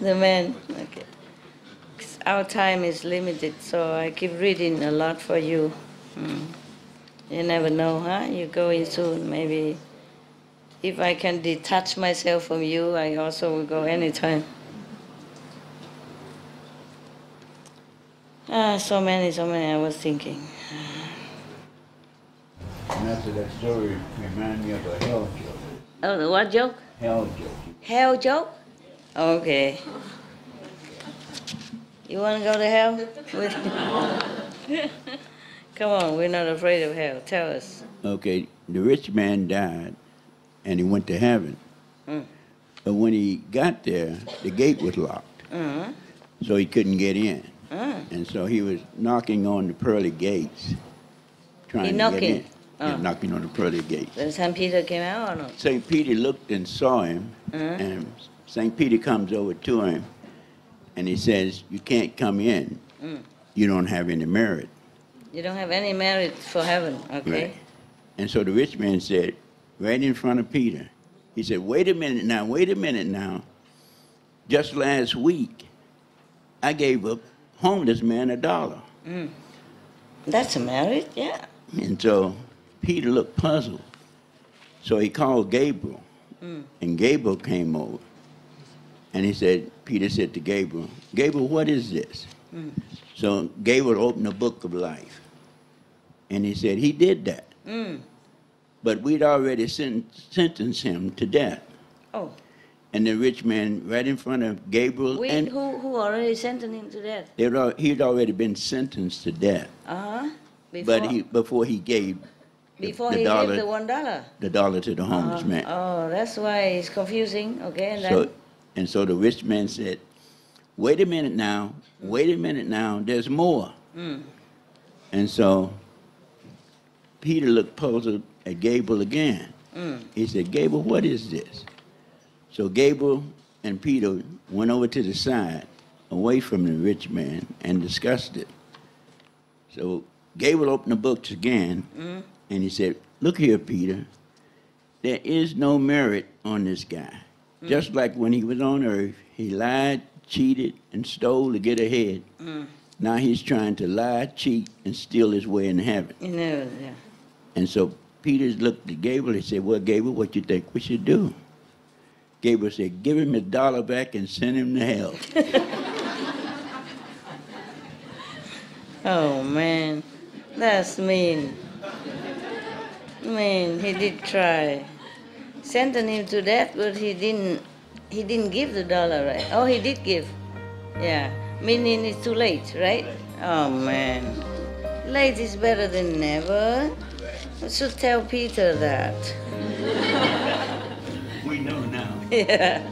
The man, okay. Our time is limited, so I keep reading a lot for you. You never know, huh? You're going soon, maybe. If I can detach myself from you, I also will go anytime. So many, I was thinking. Master, that story reminded me of a hell joke. Oh, what joke? Hell joke. Hell joke? Okay. You want to go to hell? Come on, we're not afraid of hell. Tell us. Okay, the rich man died, and he went to heaven. But when he got there, the gate was locked, so he couldn't get in. And so he was knocking on the pearly gates, trying to get in. knocking on the pearly gate. Then St. Peter came out or not? St. Peter looked and saw him, and St. Peter comes over to him, and he says, "You can't come in. You don't have any merit." You don't have any merit for heaven, okay? Right. And so the rich man said, right in front of Peter, he said, wait a minute now. Just last week, I gave a homeless man $1. That's a merit, yeah. And so Peter looked puzzled. So he called Gabriel, and Gabriel came over. And Peter said to Gabriel, "Gabriel, what is this?" So Gabriel opened the book of life. And he said, he did that. But we'd already sentenced him to death. Oh. And the rich man, right in front of Gabriel. And who already sentenced him to death? He'd already been sentenced to death. Before he gave Before he gave the $1? The dollar to the homeless man. Oh, that's why it's confusing. Okay, and so the rich man said, wait a minute now, there's more. And so Peter looked puzzled at Gabriel again. He said, Gabriel, what is this? So Gabriel and Peter went over to the side, away from the rich man, and discussed it. So Gabriel opened the books again, and he said, look here, Peter, there is no merit on this guy. Just like when he was on earth, he lied, cheated, and stole to get ahead. Now he's trying to lie, cheat, and steal his way in heaven. Yeah. And so Peter looked at Gabriel and said, well, Gabriel, what you think we should do? Gabriel said, give him $1 back and send him to hell. Oh, man. That's mean. Man, he did try. Sentenced him to death, but he didn't give the $1, right? Oh, he did give. Yeah. Meaning it's too late, right? Oh, man. Late is better than never. I should tell Peter that. We know now. Yeah.